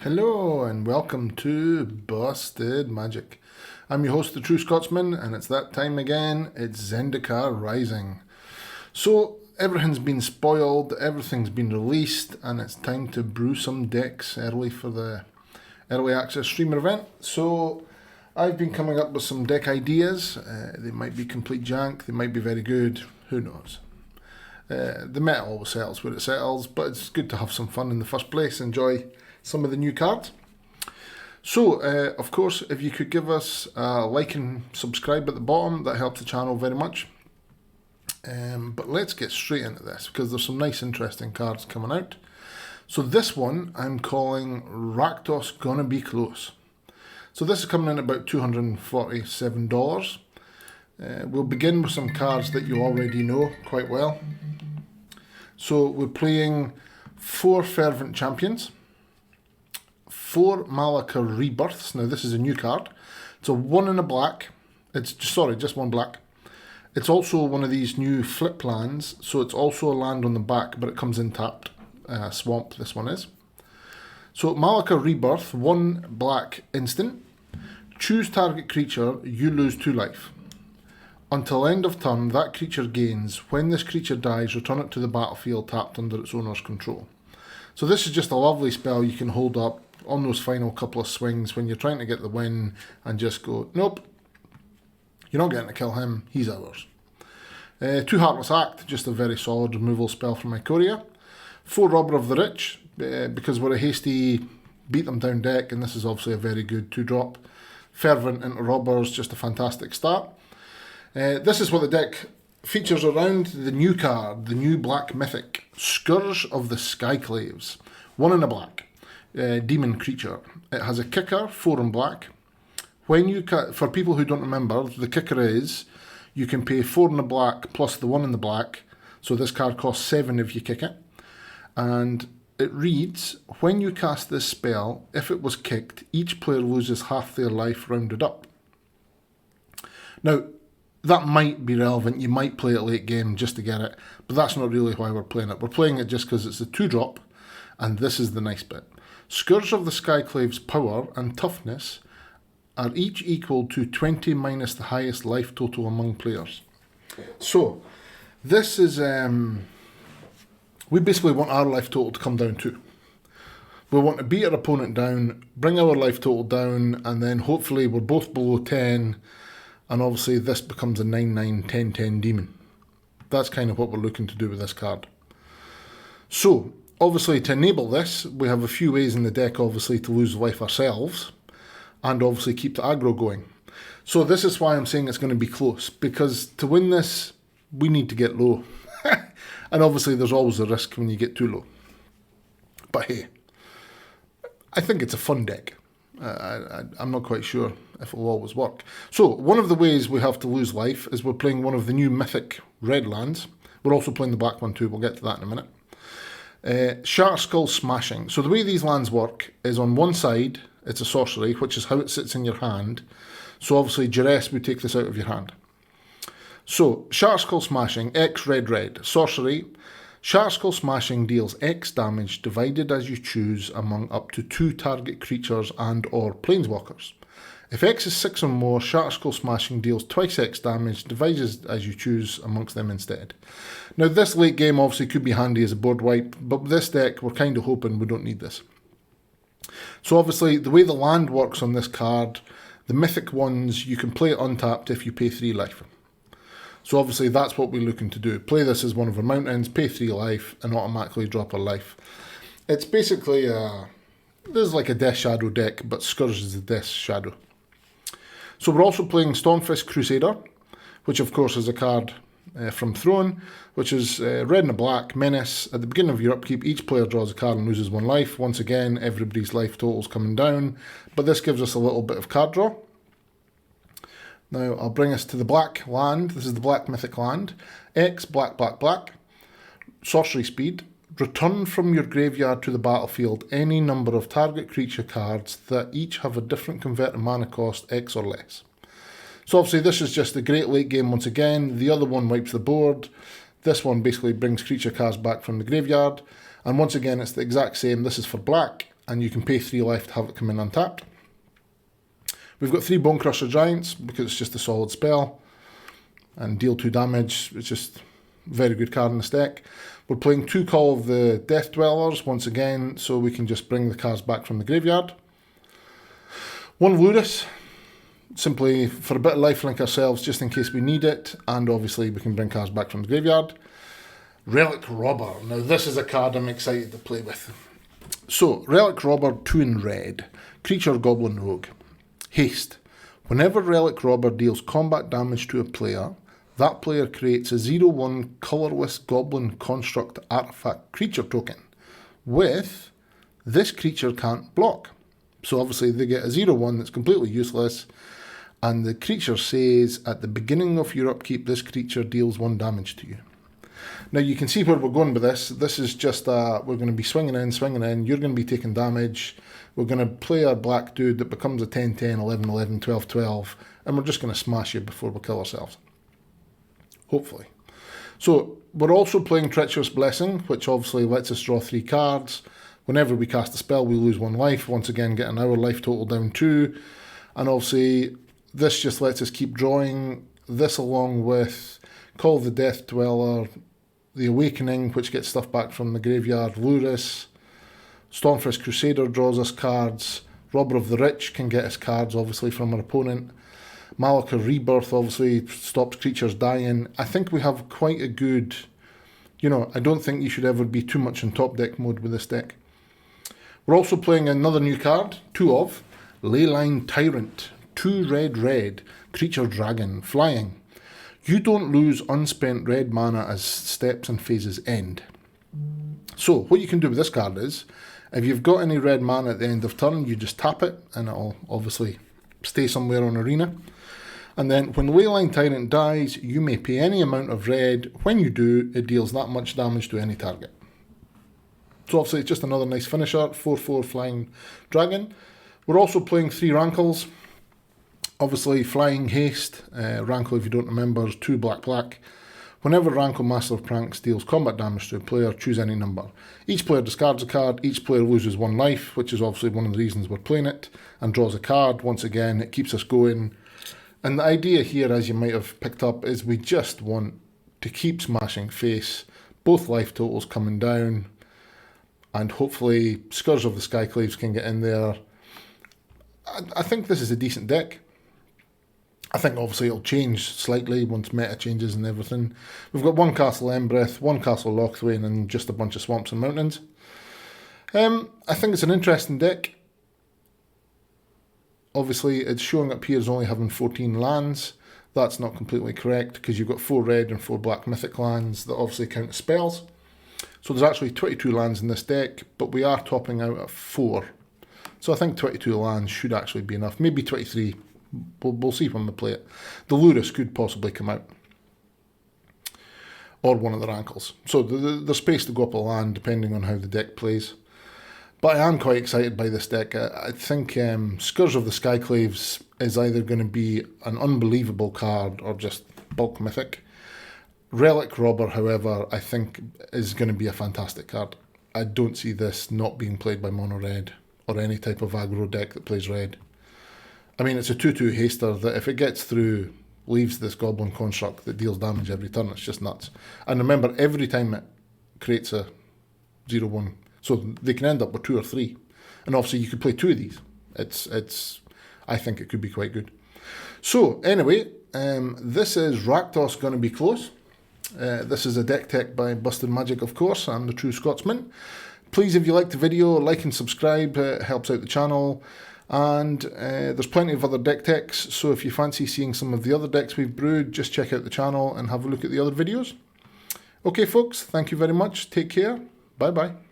Hello and welcome to Busted Magic. I'm your host, the True Scotsman, and it's that time again. It's ZENDIKAR Rising. So everything's been spoiled, everything's been released, and it's time to brew some decks early for the early access streamer event. So I've been coming up with some deck ideas. They might be complete jank, they might be very good, who knows. The meta always settles where it settles, but it's good to have some fun in the first place, enjoy some of the new cards. So, of course, if you could give us a like and subscribe at the bottom, that helps the channel very much. But let's get straight into this, because there's some nice interesting cards coming out. So this one I'm calling Rakdos Gonna Be Close. So this is coming in at about $247. We'll begin with some cards that you already know quite well. So we're playing 4 Fervent Champions, 4 Malika Rebirths. Now this is a new card. It's a 1 in a black. Just 1 black. It's also one of these new flip lands, so it's also a land on the back, but it comes in tapped. Swamp, this one is. So Malika Rebirth, 1 black instant. Choose target creature, you lose 2 life. Until end of turn, that creature gains. When this creature dies, return it to the battlefield tapped under its owner's control. So this is just a lovely spell you can hold up on those final couple of swings when you're trying to get the win and just go, nope, you're not getting to kill him, he's ours. 2 Heartless Act, just a very solid removal spell from Ikoria. 4 Robber of the Rich, because we're a hasty beat them down deck, and this is obviously a very good 2-drop. Fervent into Robbers, just a fantastic start. This is what the deck features around the new card, the new black mythic, Scourge of the Skyclaves, 1 in a black. Demon creature. It has a kicker, 4 in black. For people who don't remember, the kicker is you can pay 4 in the black plus the 1 in the black, so this card costs 7 if you kick it. And it reads, when you cast this spell, if it was kicked, each player loses half their life rounded up. Now, that might be relevant, you might play it late game just to get it, but that's not really why we're playing it. We're playing it just because it's a 2-drop, and this is the nice bit. Scourge of the Skyclave's power and toughness are each equal to 20 minus the highest life total among players. So, this is, we basically want our life total to come down too. We want to beat our opponent down, bring our life total down, and then hopefully we're both below 10, and obviously this becomes a 9-9, 10-10 demon. That's kind of what we're looking to do with this card. So, obviously, to enable this, we have a few ways in the deck, obviously, to lose life ourselves, and obviously keep the aggro going. So this is why I'm saying it's going to be close, because to win this, we need to get low. And obviously, there's always a risk when you get too low. But hey, I think it's a fun deck. I'm not quite sure if it will always work. So, one of the ways we have to lose life is we're playing one of the new mythic red lands. We're also playing the black one too, we'll get to that in a minute. Shattered Skull Smashing. So the way these lands work is on one side, it's a sorcery, which is how it sits in your hand. So obviously Duress would take this out of your hand. So, Shattered Skull Smashing, X red, sorcery. Shattered Skull Smashing deals X damage divided as you choose among up to 2 target creatures and or planeswalkers. If X is 6 or more, Shattered Skull Smashing deals twice X damage divided as you choose amongst them instead. Now this late game obviously could be handy as a board wipe, but with this deck we're kind of hoping we don't need this. So obviously the way the land works on this card, the mythic ones, you can play it untapped if you pay 3 life. So obviously that's what we're looking to do. Play this as one of our mountains, pay 3 life, and automatically drop a life. It's basically this is like a Death Shadow deck, but Scourge is the Death Shadow. So we're also playing Stormfist Crusader, which of course is a card from Throne, which is red and a black, menace. At the beginning of your upkeep, each player draws a card and loses 1 life. Once again, everybody's life total's coming down, but this gives us a little bit of card draw. Now, I'll bring us to the black land. This is the black mythic land. X, black, sorcery speed. Return from your graveyard to the battlefield any number of target creature cards that each have a different converted mana cost, X or less. So obviously this is just a great late game once again. The other one wipes the board. This one basically brings creature cards back from the graveyard. And once again, it's the exact same. This is for black. and you can pay 3 life to have it come in untapped. We've got 3 Bone Crusher Giants because it's just a solid spell and deal 2 damage. It's just a very good card in this deck. We're playing 2 Call of the Death Dwellers once again, so we can just bring the cards back from the graveyard. 1 Lurus, simply for a bit of lifelink ourselves just in case we need it, and obviously we can bring cards back from the graveyard. Relic Robber. Now this is a card I'm excited to play with. So, Relic Robber, 2 in red. Creature Goblin Rogue. Haste. Whenever Relic Robber deals combat damage to a player, that player creates a 0/1 colourless Goblin Construct Artifact creature token with this creature can't block. So obviously they get a 0/1 that's completely useless, and the creature says at the beginning of your upkeep this creature deals 1 damage to you. Now you can see where we're going with this. This is just we're going to be swinging in, you're going to be taking damage, we're going to play our black dude that becomes a 10-10, 11-11, 12-12, and we're just going to smash you before we kill ourselves. Hopefully. So we're also playing Treacherous Blessing, which obviously lets us draw 3 cards. Whenever we cast a spell, we lose 1 life, once again getting our life total down 2. And obviously, this just lets us keep drawing. This along with Call of the Death Dweller, the Awakening, which gets stuff back from the graveyard, Lurus, Stormfist Crusader draws us cards, Robber of the Rich can get us cards, obviously, from our opponent. Malika Rebirth obviously stops creatures dying. I think we have quite a good, I don't think you should ever be too much in top deck mode with this deck. We're also playing another new card, 2 of, Leyline Tyrant, 2 red, creature dragon, flying. You don't lose unspent red mana as steps and phases end. So what you can do with this card is, if you've got any red mana at the end of turn, you just tap it and it'll obviously stay somewhere on Arena. And then when Leyline Tyrant dies, you may pay any amount of red. When you do, it deals that much damage to any target. So obviously it's just another nice finisher, 4/4 flying dragon. We're also playing 3 Rankles. Obviously flying haste, Rankle if you don't remember is 2 black. Whenever Rankle Master of Pranks deals combat damage to a player, choose any number. Each player discards a card, each player loses 1 life, which is obviously one of the reasons we're playing it, and draws a card. Once again, it keeps us going. And the idea here, as you might have picked up, is we just want to keep smashing face, both life totals coming down, and hopefully Scourge of the Skyclaves can get in there. I think this is a decent deck. I think obviously it'll change slightly once meta changes and everything. We've got 1 Castle Embreth, 1 Castle Lochthwain, and just a bunch of swamps and mountains. I think it's an interesting deck. Obviously, it's showing up here as only having 14 lands. That's not completely correct because you've got 4 red and 4 black mythic lands that obviously count as spells. So there's actually 22 lands in this deck, but we are topping out at 4. So I think 22 lands should actually be enough. Maybe 23. We'll see when we play it. The Lurus could possibly come out. Or one of the Rankles. So there's space to go up a land depending on how the deck plays. But I am quite excited by this deck. I think Scourge of the Skyclaves is either going to be an unbelievable card or just bulk mythic. Relic Robber, however, I think is going to be a fantastic card. I don't see this not being played by mono red or any type of aggro deck that plays red. I mean, it's a 2/2 haster that if it gets through, leaves this Goblin Construct that deals damage every turn. It's just nuts. And remember, every time it creates a 0/1, so they can end up with 2 or 3. And obviously you could play 2 of these. I think it could be quite good. So anyway, this is Rakdos Gonna Be Close. This is a deck tech by Busted Magic, of course. I'm the True Scotsman. Please, if you liked the video, like and subscribe. It helps out the channel. And there's plenty of other deck techs, so if you fancy seeing some of the other decks we've brewed, just check out the channel and have a look at the other videos. Okay folks, thank you very much, take care, bye bye.